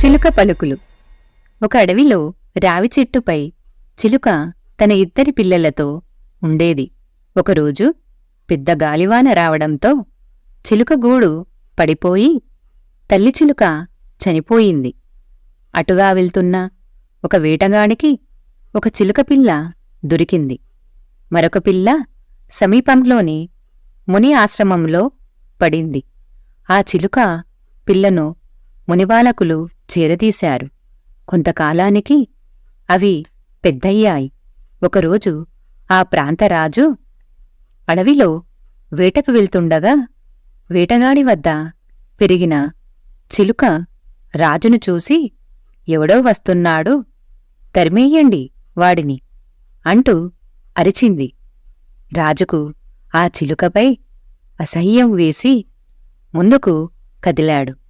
చిలుక పలుకులు. ఒక అడవిలో రావి చెట్టుపై చిలుక తన ఇద్దరి పిల్లలతో ఉండేది. ఒకరోజు పెద్ద గాలివాన రావడంతో చిలుక గూడు పడిపోయి తల్లి చిలుక చనిపోయింది. అటుగా వెళ్తున్న ఒక వేటగాడికి ఒక చిలుక పిల్ల దొరికింది. మరొక పిల్ల సమీపంలోని ముని ఆశ్రమంలో పడింది. ఆ చిలుక పిల్లను మునిబాలకులు చేరదీశారు. కొంతకాలానికి అవి పెద్దయ్యాయి. ఒకరోజు ఆ ప్రాంతరాజు అడవిలో వేటకు వెళ్తుండగా వేటగాడి వద్ద పెరిగిన చిలుక రాజును చూసి, ఎవడో వస్తున్నాడు, తరిమేయండి వాడిని అంటూ అరిచింది. రాజుకు ఆ చిలుకపై అసహ్యం వేసి ముందుకు కదిలాడు.